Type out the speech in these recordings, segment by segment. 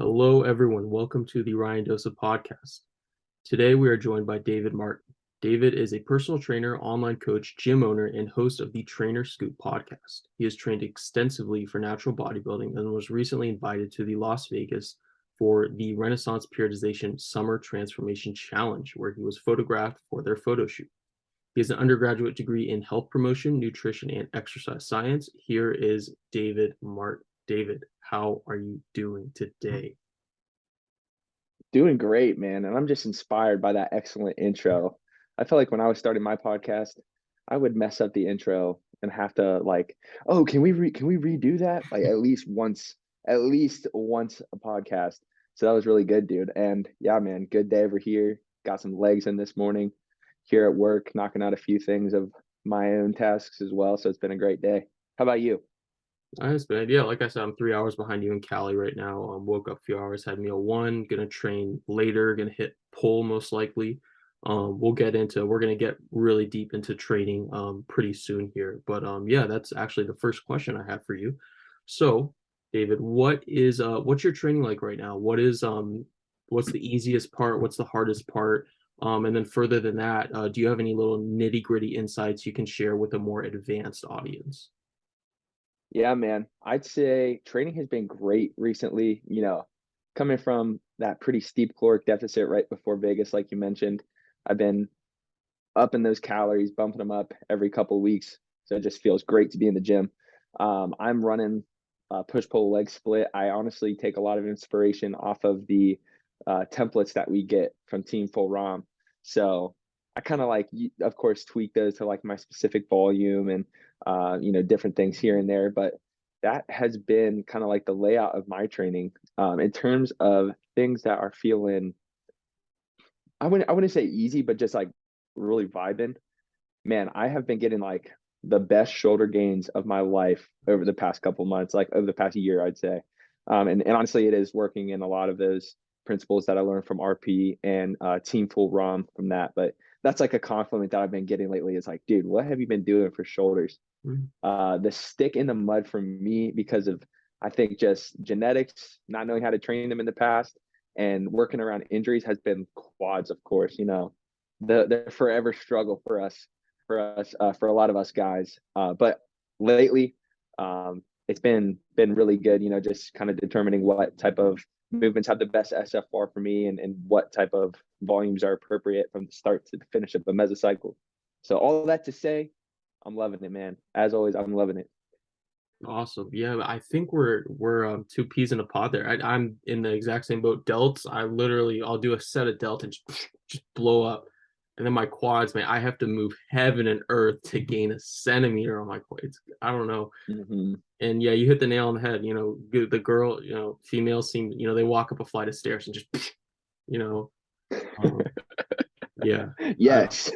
Hello, everyone. Welcome to the Ryan Dosa podcast. Today, we are joined by David Martin. David is a personal trainer, online coach, gym owner, and host of the Trainer Scoop podcast. He has trained extensively for natural bodybuilding and was recently invited to the Las Vegas for the Renaissance Periodization Summer Transformation Challenge, where he was photographed for their photo shoot. He has an undergraduate degree in health promotion, nutrition, and exercise science. Here is David Martin. David, how are you doing today? Doing great, man. And I'm just inspired by that excellent intro. I felt like when I was starting my podcast, I would mess up the intro and have to oh, can we redo that? Like at least once a podcast. So that was really good, dude. And yeah, man, good day over here. Got some legs in this morning here at work, knocking out a few things of my own tasks as well. So it's been a great day. How about you? Nice, man. Yeah, like I said, I'm 3 hours behind you in Cali right now. Woke up a few hours, had meal one, gonna train later, gonna hit pull most likely. We're gonna get really deep into training pretty soon here. But yeah, that's actually the first question I have for you. So, David, what's your training like right now? What's the easiest part? What's the hardest part? And then further than that, do you have any little nitty-gritty insights you can share with a more advanced audience? Yeah, man. I'd say training has been great recently. Coming from that pretty steep caloric deficit right before Vegas, like you mentioned, I've been up in those calories, bumping them up every couple of weeks. So it just feels great to be in the gym. I'm running push pull leg split. I honestly take a lot of inspiration off of the templates that we get from Team Full ROM. So I kind of of course, tweak those to like my specific volume and different things here and there. But that has been kind of like the layout of my training in terms of things that are feeling. I wouldn't say easy, but just like really vibing. Man, I have been getting like the best shoulder gains of my life over the past couple months, like over the past year, I'd say. And honestly, it is working in a lot of those principles that I learned from RP and Team Full ROM from that. But that's like a compliment that I've been getting lately. It's like, dude, what have you been doing for shoulders? Mhm. The stick in the mud for me because of I think just genetics, not knowing how to train them in the past, and working around injuries has been quads, of course. The forever struggle for a lot of us guys. But lately, it's been really good. Just kind of determining what type of movements have the best SFR for me, and what type of volumes are appropriate from the start to the finish of a mesocycle. So all that to say, I'm loving it, man. As always, I'm loving it. Awesome. Yeah, I think we're two peas in a pod there. I'm in the exact same boat. Delts, I'll do a set of delt and just blow up. And then my quads, man, I have to move heaven and earth to gain a centimeter on my quads. I don't know. Hmm. And yeah, you hit the nail on the head. The girl, females seem, they walk up a flight of stairs and just, you know, um, yeah. I, Yes.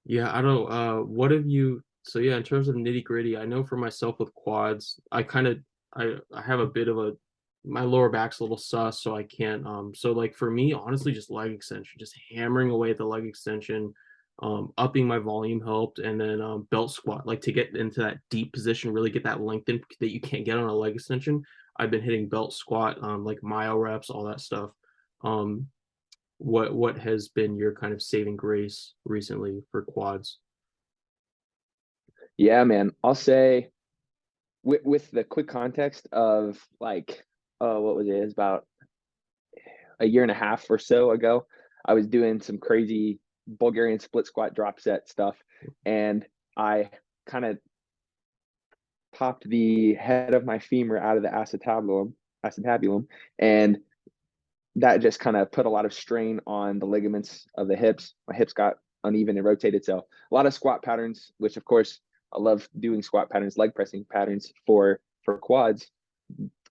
yeah, I don't what have you so yeah, in terms of nitty-gritty, I know for myself with quads, I have a bit of a my lower back's a little sus, so I can't so like for me, honestly, just leg extension, just hammering away at the leg extension, upping my volume helped, and then belt squat, like to get into that deep position, really get that lengthen that you can't get on a leg extension. I've been hitting belt squat, like myo reps, all that stuff. Um, what has been your kind of saving grace recently for quads? Yeah, man. I'll say with the quick context of what was it? It's about a year and a half or so ago. I was doing some crazy Bulgarian split squat drop set stuff, and I kind of popped the head of my femur out of the acetabulum, and that just kind of put a lot of strain on the ligaments of the hips. My hips got uneven and rotated. So a lot of squat patterns, which of course I love doing squat patterns, leg pressing patterns for quads,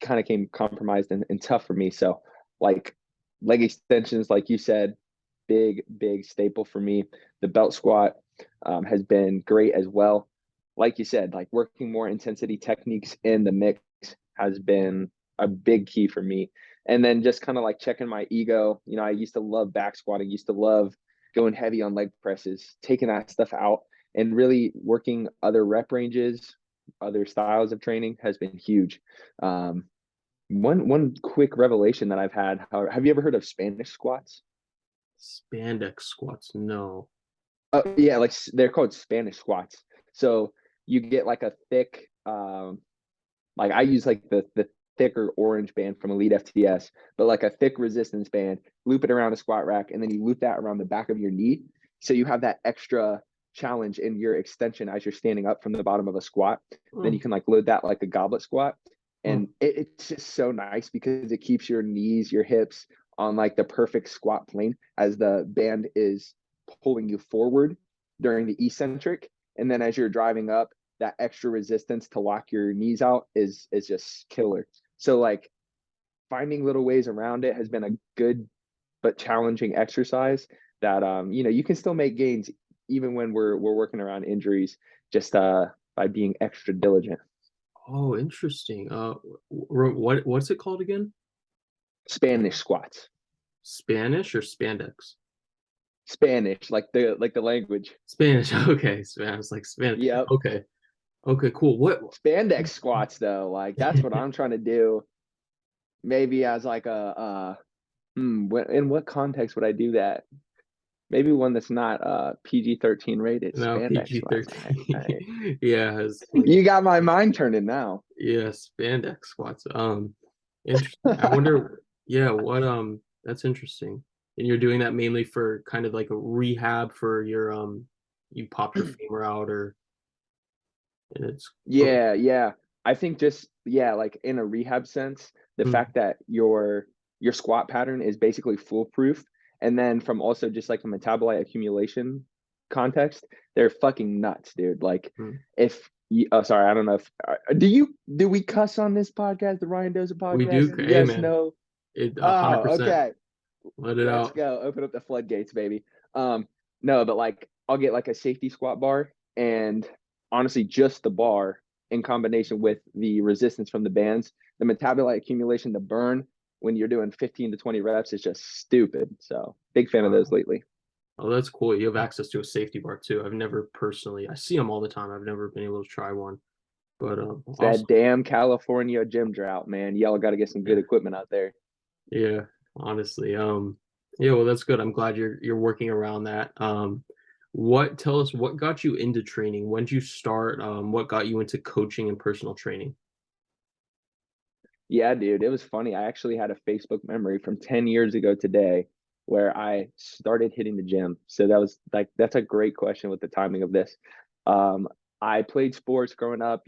kind of came compromised and tough for me. So like leg extensions, like you said, big staple for me. The belt squat has been great as well. Like you said, like working more intensity techniques in the mix has been a big key for me. And then just kind of like checking my ego. I used to love back squatting, used to love going heavy on leg presses, taking that stuff out and really working other rep ranges, other styles of training has been huge. One quick revelation that I've had. Have you ever heard of Spanish squats? Spandex squats. No. Oh yeah, like they're called Spanish squats. So you get like a thick, like I use like the thicker orange band from Elite FTS, but like a thick resistance band, loop it around a squat rack, and then you loop that around the back of your knee. So you have that extra challenge in your extension as you're standing up from the bottom of a squat. Then you Oh, can like load that like a goblet squat. oh, And it's just so nice because it keeps your knees, your hips on like the perfect squat plane as the band is pulling you forward during the eccentric. And then as you're driving up, that extra resistance to lock your knees out is just killer. So like finding little ways around it has been a good but challenging exercise that you can still make gains even when we're working around injuries just by being extra diligent. oh, interesting. What's it called again? Spanish squats. Spanish or spandex? Spanish, like the language. Spanish. Okay, Spanish, like Spanish. Yep. Okay, okay, cool. What? Spandex squats though, like that's what I'm trying to do. Maybe as like in what context would I do that? Maybe one that's not PG-13 rated. No, Spandex squats. PG-13. Yeah, it's like You got my mind turning now. yeah, spandex squats. Interesting. I wonder. Yeah, what? That's interesting. And you're doing that mainly for kind of like a rehab for your you popped your femur out or and it's okay. Yeah, yeah. I think just yeah, like in a rehab sense, the Mm, fact that your squat pattern is basically foolproof, and then from also just like a metabolite accumulation context, they're fucking nuts, dude. Like mm. if you, oh sorry, I don't know if do we cuss on this podcast, the Ryan Doza We podcast? do. Hey, Yes, man, no. it Oh, 100%. okay. Let it Let's out. go. Open up the floodgates, baby. No, but like I'll get like a safety squat bar and honestly just the bar in combination with the resistance from the bands, the metabolite accumulation to burn when you're doing 15 to 20 reps is just stupid. So big fan of those Wow. lately. Oh, that's cool. You have access to a safety bar too. I've never personally. I see them all the time. I've never been able to try one, but It's that awesome. damn California gym drought, man. Y'all got to get some good Yeah, equipment out there. yeah. Honestly, yeah. Well, that's good. I'm glad you're working around that. What? Tell us what got you into training. When did you start? What got you into coaching and personal training? Yeah, dude, it was funny. I actually had a Facebook memory from 10 years ago today where I started hitting the gym. So that was like that's a great question with the timing of this. Um, I played sports growing up,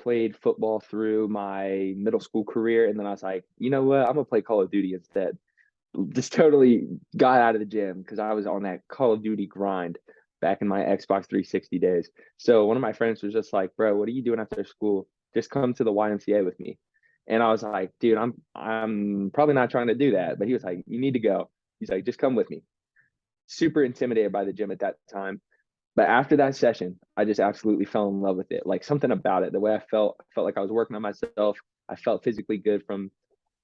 played football through my middle school career, and then I was like, you know what, I'm gonna play Call of Duty instead. Just totally got out of the gym because I was on that Call of Duty grind back in my Xbox 360 days. So one of my friends was just like, bro, what are you doing after school? Just come to the YMCA with me. And I was like, dude, I'm probably not trying to do that. But he was like, you need to go. He's like, just come with me. Super intimidated by the gym at that time. But after that session, I just absolutely fell in love with it. Like something about it, the way I felt like I was working on myself. I felt physically good from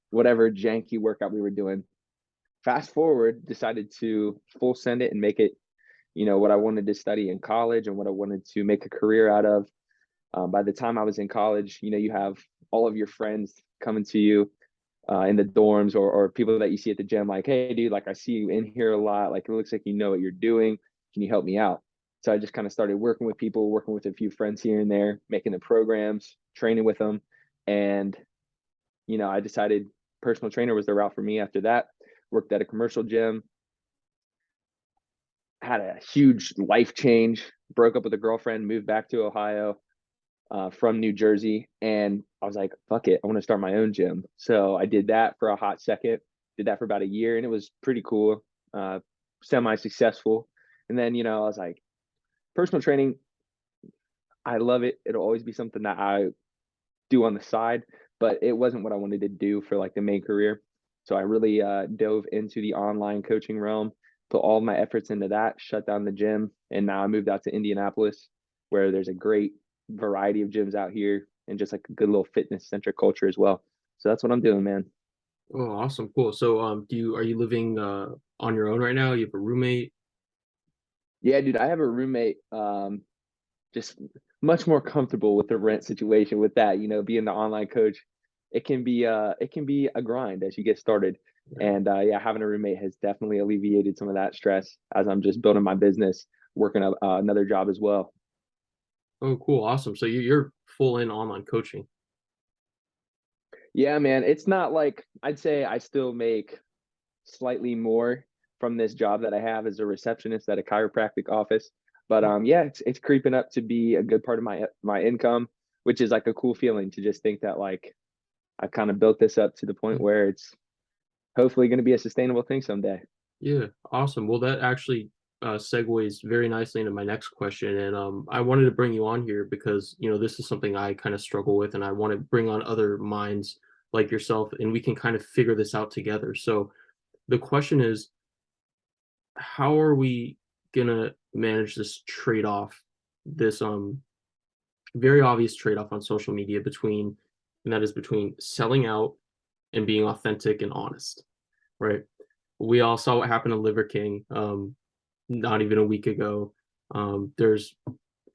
whatever janky workout we were doing. Fast forward, decided to full send it and make it, what I wanted to study in college and what I wanted to make a career out of. By the time I was in college, you have all of your friends coming to you in the dorms or people that you see at the gym, like, hey, dude, like I see you in here a lot. Like it looks like you know what you're doing. Can you help me out? So I just kind of started working with people, working with a few friends here and there, making the programs, training with them. And, I decided personal trainer was the route for me after that. Worked at a commercial gym, had a huge life change, broke up with a girlfriend, moved back to Ohio, from New Jersey. And I was like, fuck it, I want to start my own gym. So I did that for a hot second, did that for about a year, and it was pretty cool, semi successful. And then, I was like, personal training, I love it. It'll always be something that I do on the side, but it wasn't what I wanted to do for like the main career. So I really dove into the online coaching realm, put all my efforts into that, shut down the gym, and now I moved out to Indianapolis, where there's a great variety of gyms out here and just like a good little fitness centric culture as well. So that's what I'm doing, man. Oh, awesome, cool. So, are you living on your own right now? You have a roommate? Yeah, dude, I have a roommate. Just much more comfortable with the rent situation with that, being the online coach. it can be a grind as you get started. Yeah. And yeah, having a roommate has definitely alleviated some of that stress as I'm just building my business, working another job as well. Oh, cool. Awesome. So you're full in online coaching. Yeah, man, it's not like I'd say I still make slightly more from this job that I have as a receptionist at a chiropractic office. But yeah, it's creeping up to be a good part of my income, which is like a cool feeling to just think that like I've kind of built this up to the point where it's hopefully going to be a sustainable thing someday. Yeah, awesome. Well, that actually segues very nicely into my next question, and I wanted to bring you on here because this is something I kind of struggle with, and I want to bring on other minds like yourself, and we can kind of figure this out together. So the question is, how are we gonna manage this trade-off, this very obvious trade-off on social media between, and that is between selling out and being authentic and honest, right? We all saw what happened to Liver King, not even a week ago. There's,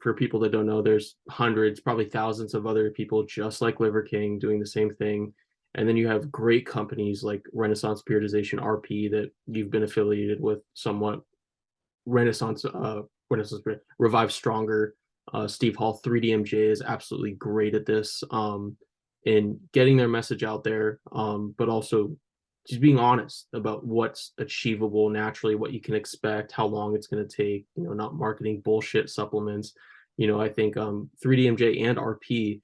for people that don't know, there's hundreds, probably thousands of other people just like Liver King doing the same thing. And then you have great companies like Renaissance Periodization RP that you've been affiliated with somewhat. Renaissance, Revive Stronger, Steve Hall, 3DMJ is absolutely great at this, in getting their message out there, but also just being honest about what's achievable naturally, what you can expect, how long it's going to take, not marketing bullshit supplements. I think 3DMJ and RP,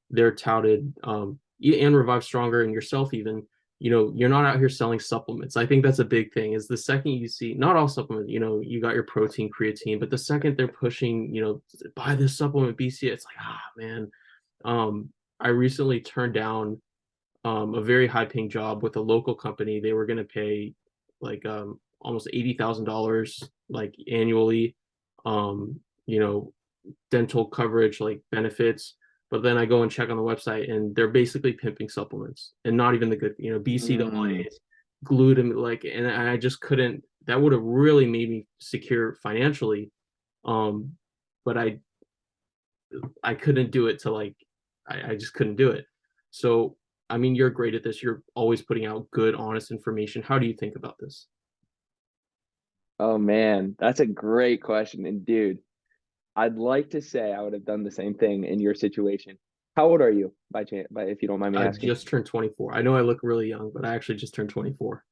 they're touted, and Revive Stronger and yourself even, you're not out here selling supplements. I think that's a big thing is the second you see, not all supplements, you got your protein, creatine, but the second they're pushing, buy this supplement, BC, it's like, man. I recently turned down a very high paying job with a local company. They were going to pay like almost $80,000 like annually, you know, dental coverage, like benefits. But then I go and check on the website and they're basically pimping supplements and not even the good, Mm. BCAAs, glutamate, like, and I just couldn't, that would have really made me secure financially. Um, but I couldn't do it to like, I just couldn't do it. So, I mean, you're great at this. You're always putting out good, honest information. How do you think about this? Oh man, that's a great question. And dude, I'd like to say I would have done the same thing in your situation. How old are you by chance, by if you don't mind me I asking? just turned 24. I know I look really young, but I actually just turned 24.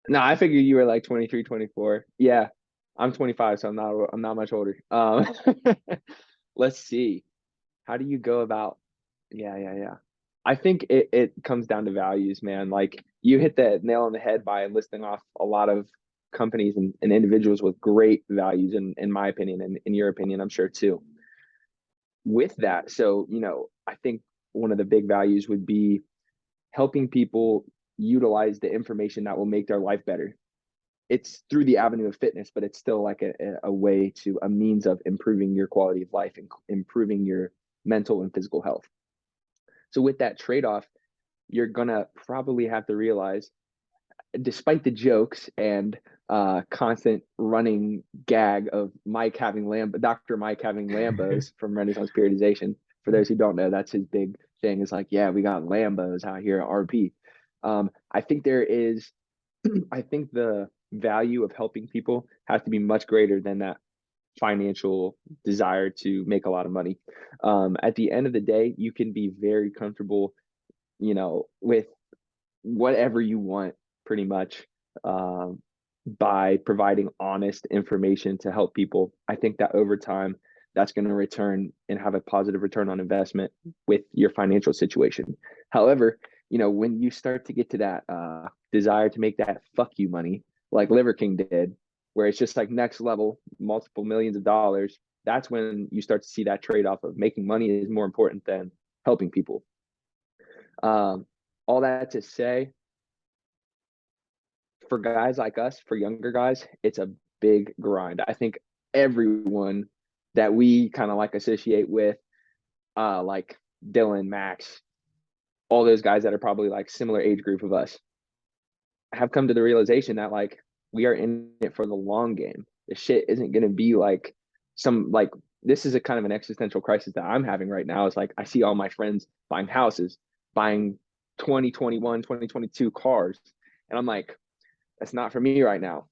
No, I figured you were like 23, 24. Yeah. I'm 25, so I'm not much older. Let's see. How do you go about yeah. I think it comes down to values, man. Like you hit the nail on the head by listing off a lot of companies and individuals with great values in my opinion and in your opinion, I'm sure too. With that, so I think one of the big values would be helping people utilize the information that will make their life better. It's through the avenue of fitness, but it's still like a way to a means of improving your quality of life and improving your mental and physical health. So with that trade-off, you're gonna probably have to realize, despite the jokes and constant running gag of Dr. Mike having Lambos from Renaissance Periodization. For those who don't know, that's his big thing. Is like, yeah, we got Lambos out here at RP. I think there is, I think the value of helping people has to be much greater than that financial desire to make a lot of money. At the end of the day, you can be very comfortable, with whatever you want pretty much, um, by providing honest information to help people. I think that over time, that's going to return and have a positive return on investment with your financial situation. However, when you start to get to that desire to make that fuck you money, like Liver King did, where it's just like next level, multiple millions of dollars, that's when you start to see that trade off of making money is more important than helping people. Um, all that to say, for guys like us, for younger guys, it's a big grind. I think everyone that we kind of like associate with, like Dylan, Max, all those guys that are probably like similar age group of us, have come to the realization that like we are in it for the long game. The shit isn't going to be like some like this is a kind of an existential crisis that I'm having right now. It's like I see all my friends buying houses, buying 2021, 2022 cars. And I'm like, that's not for me right now.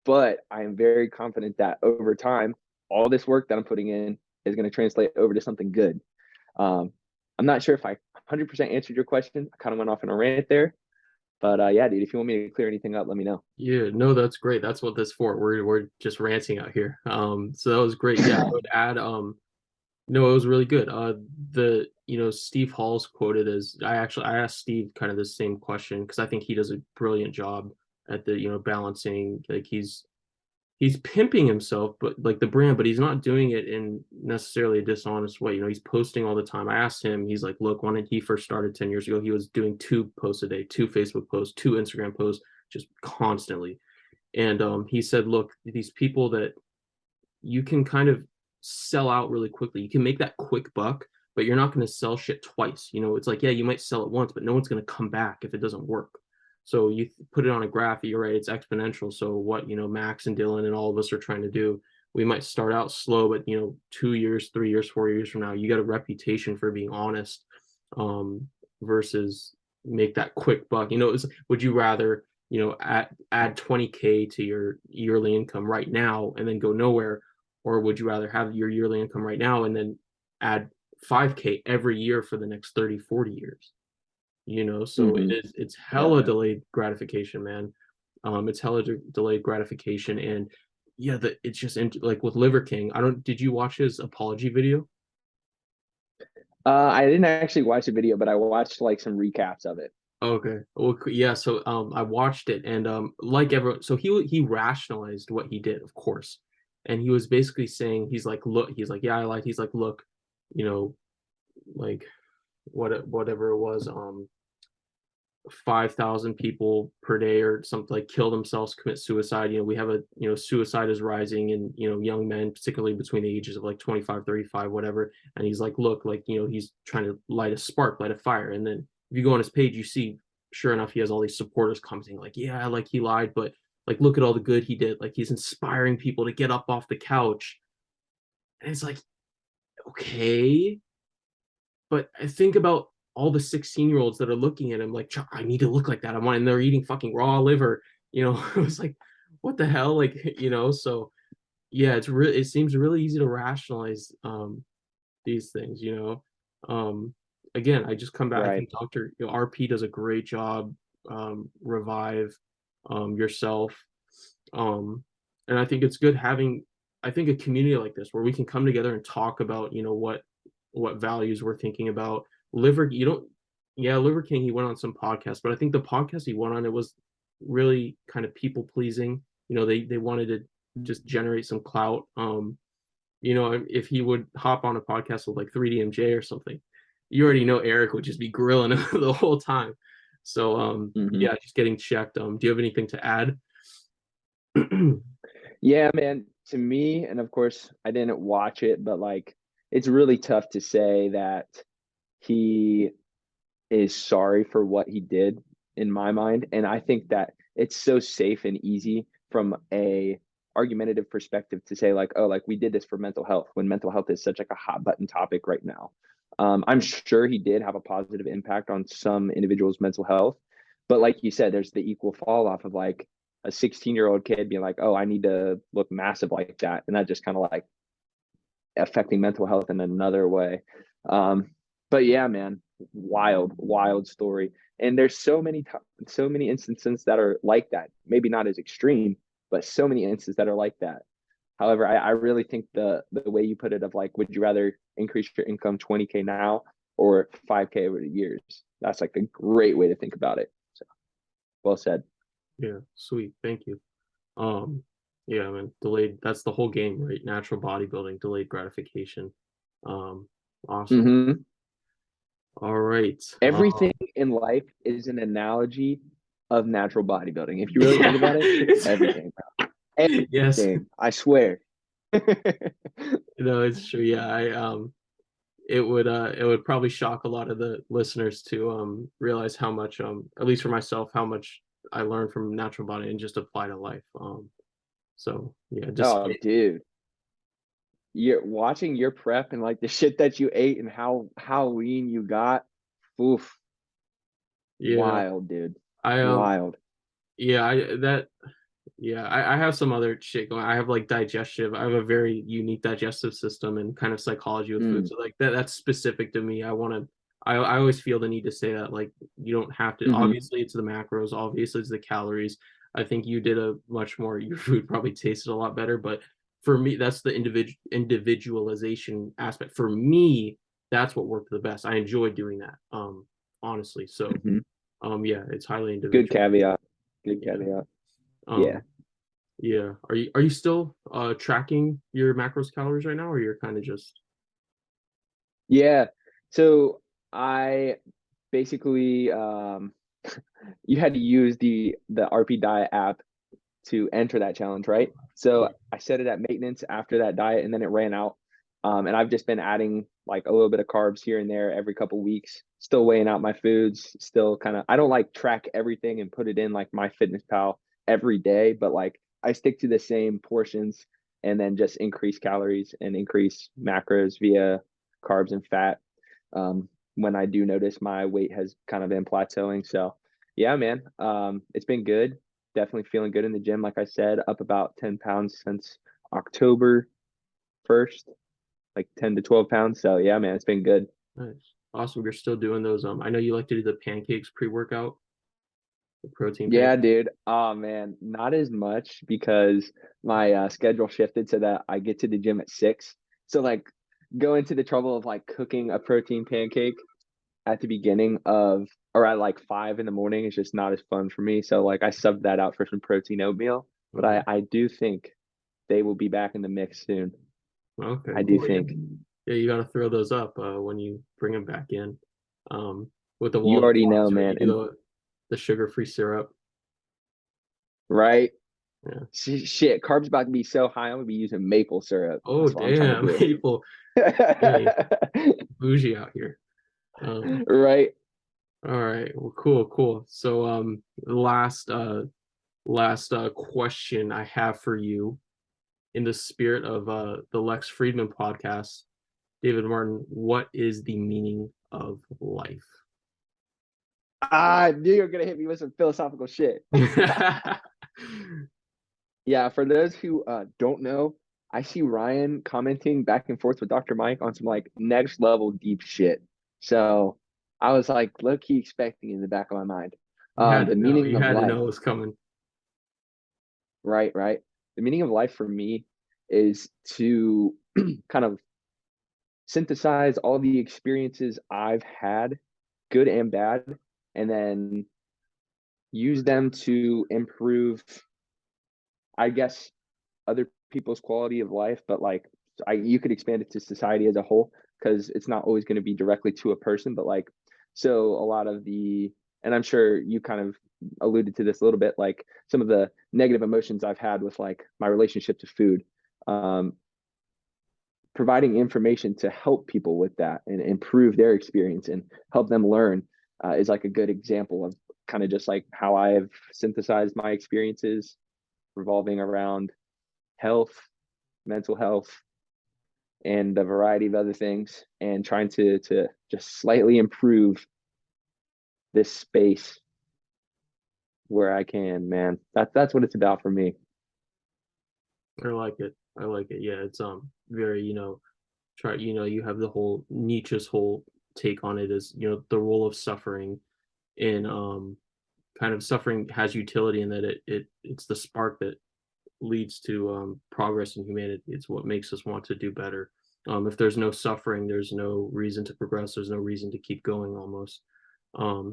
But I am very confident that over time, all this work that I'm putting in is going to translate over to something good. I'm not sure if I 100% answered your question. I kind of went off on a rant there, but yeah, dude, if you want me to clear anything up, let me know. Yeah, no, that's great. That's what this for. We're just ranting out here. So that was great. Yeah, I would add no, it was really good. The Steve Hall's quoted as I asked Steve kind of the same question because I think he does a brilliant job at the balancing, like he's pimping himself, but like the brand, but he's not doing it in necessarily a dishonest way. He's posting all the time. I asked him, he's like, look, when he first started 10 years ago, he was doing 2 posts a day, 2 Facebook posts, 2 Instagram posts, just constantly. And he said, look, these people that you can kind of sell out really quickly. You can make that quick buck, but you're not going to sell shit twice. It's like, yeah, you might sell it once, but no one's going to come back if it doesn't work. So you put it on a graph, you're right, it's exponential. So what, Max and Dylan and all of us are trying to do, we might start out slow, but 2 years, 3 years, 4 years from now, you got a reputation for being honest, versus make that quick buck. Would you rather, add 20K to your yearly income right now and then go nowhere? Or would you rather have your yearly income right now and then add 5K every year for the next 30, 40 years? So Mm-hmm. it's Yeah. hella delayed gratification, man. It's hella delayed gratification. And yeah, it's just like with Liver King. Did you watch his apology video? I didn't actually watch the video, but I watched like some recaps of it. Okay. Well, yeah. So I watched it, and like everyone, so he rationalized what he did, of course, and he was basically saying he's like, look, he's like, yeah, I lied. He's like, look, you know, like whatever it was, 5,000 people per day or something like kill themselves, commit suicide. We have suicide is rising in, young men, particularly between the ages of like 25, 35, whatever. And he's like, look, like, he's trying to light a spark, light a fire. And then if you go on his page, you see, sure enough, he has all these supporters commenting like, yeah, like he lied, but like, look at all the good he did. Like he's inspiring people to get up off the couch. And it's like, okay, but I think about all the 16-year-olds that are looking at him like, I need to look like that. And they're eating fucking raw liver. It was like, what the hell? Like, so yeah, it seems really easy to rationalize these things, Again, I just come back. I Right. think Dr. RP does a great job, Revive, yourself. And I think it's good having, I think, a community like this where we can come together and talk about, what values we're thinking about. Liver King, he went on some podcast, but I think the podcast he went on, it was really kind of people pleasing. They wanted to just generate some clout. If he would hop on a podcast with like 3DMJ or something, you already know Eric would just be grilling him the whole time. So Mm-hmm. yeah, just getting checked. Do you have anything to add? Yeah, man. To me, and of course, I didn't watch it, but like, it's really tough to say that he is sorry for what he did in my mind. And I think that it's so safe and easy from a argumentative perspective to say like, oh, like we did this for mental health when mental health is such like a hot button topic right now. I'm sure he did have a positive impact on some individuals' mental health, but like you said, there's the equal fall off of like a 16-year-old kid being like, oh, I need to look massive like that, and that just kind of like affecting mental health in another way. But yeah, man, wild story. And there's so many instances that are like that. Maybe not as extreme, but so many instances that are like that. However, I really think the way you put it of like, would you rather increase your income 20K now or 5K over the years? That's like a great way to think about it. So well said. Yeah, sweet. Thank you. Um, yeah, man, delayed. That's the whole game, right? Natural bodybuilding, delayed gratification. Awesome. Mm-hmm. All right. Everything in life is an analogy of natural bodybuilding. If you really think about it, it's, everything, yes, everything. I swear. it's true. Yeah, it would probably shock a lot of the listeners to realize how much at least for myself how much I learned from natural body and just apply to life. So yeah, just Oh, dude. You're watching your prep and like the shit that you ate and how lean you got. Oof. Yeah. Wild, dude. I Wild. yeah, I have some other shit going. I have like digestive. I have a very unique digestive system and kind of psychology with food. Mm. So like that's specific to me. I always feel the need to say that like you don't have to. Hmm. Obviously, it's the macros. Obviously, it's the calories. I think you did a much more. Your food probably tasted a lot better, but for me, that's the individualization aspect. For me, that's what worked the best. I enjoy doing that. Honestly. So Hmm. yeah, it's highly Good individual. caveat. Good Yeah. caveat. Yeah. Um, yeah. Are you still tracking your macros calories right now, or you're kind of just Yeah. So I basically you had to use the RP Diet app to enter that challenge, right? So yeah. I set it at maintenance after that diet, and then it ran out. And I've just been adding like a little bit of carbs here and there every couple weeks. Still weighing out my foods. Still kind of. I don't like track everything and put it in like MyFitnessPal every day, but like I stick to the same portions and then just increase calories and increase macros via carbs and fat. When I do notice my weight has kind of been plateauing. So yeah, man, it's been good. Definitely feeling good in the gym. Like I said, up about 10 pounds since October 1st, like 10 to 12 pounds. So yeah, man, it's been good. Nice, awesome. You're still doing those. I know you like to do the pancakes pre-workout, the protein Yeah, pancakes. dude. Oh man, not as much because my schedule shifted so that I get to the gym at 6. So like going to the trouble of like cooking a protein pancake at the beginning of or at like 5 in the morning is just not as fun for me. So like I subbed that out for some protein oatmeal, but Mhm. I do think they will be back in the mix soon. Okay, I do cool. Yeah, think. yeah. You got to throw those up when you bring them back in. Um, with the You walnut already know, carbs, right? You man. do And the sugar-free syrup. right? Yeah. Shit, carbs about to be so high, I'm gonna be using maple syrup. Oh That's what I'm trying to damn, do. people. Hey, bougie out here. Um, Right? all right. Well, cool, cool. So last question I have for you in the spirit of the Lex Friedman podcast, David Martin, what is the meaning of life? I knew you were gonna hit me with some philosophical shit. Yeah, for those who don't know, I see Ryan commenting back and forth with Dr. Mike on some like next level deep shit. So I was like low key expecting in the back of my mind. You had The to know. meaning You of had to life, know it was coming. right, right. The meaning of life for me is to kind of synthesize all the experiences I've had, good and bad, and then use them to improve, I guess, other people's quality of life, but like you could expand it to society as a whole because it's not always going to be directly to a person, but like so a lot of the and I'm sure you kind of alluded to this a little bit, like some of the negative emotions I've had with like my relationship to food. Um, Providing information to help people with that and improve their experience and help them learn is like a good example of kind of just like how I've synthesized my experiences revolving around health, mental health, and a variety of other things, and trying to just slightly improve this space where I can, man. That's what it's about for me. I like it. I like it. Yeah, it's very, try, you have the whole Nietzsche's whole take on it is, the role of suffering in kind of suffering has utility in that it's the spark that leads to progress in humanity. It's what makes us want to do better. If there's no suffering, there's no reason to progress. There's no reason to keep going almost.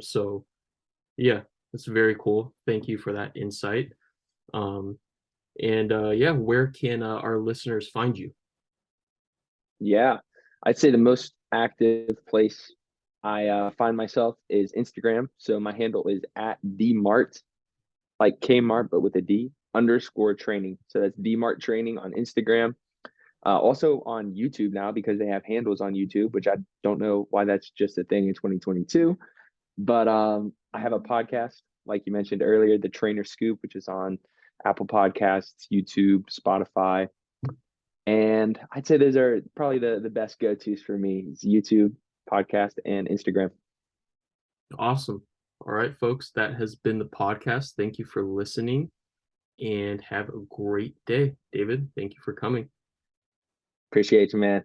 So yeah, that's very cool. Thank you for that insight. Um, and yeah, where can our listeners find you? Yeah, I'd say the most active place I find myself is Instagram. So my handle is at dmart, like Kmart, but with a D underscore training. So that's dmart training on Instagram. Also on YouTube now because they have handles on YouTube, which I don't know why that's just a thing in 2022. But I have a podcast, like you mentioned earlier, the Trainer Scoop, which is on Apple Podcasts, YouTube, Spotify. And I'd say those are probably the best go tos for me. It's YouTube, podcast, and Instagram. Awesome. All right, folks, that has been the podcast. Thank you for listening and have a great day. David, thank you for coming. Appreciate you, man.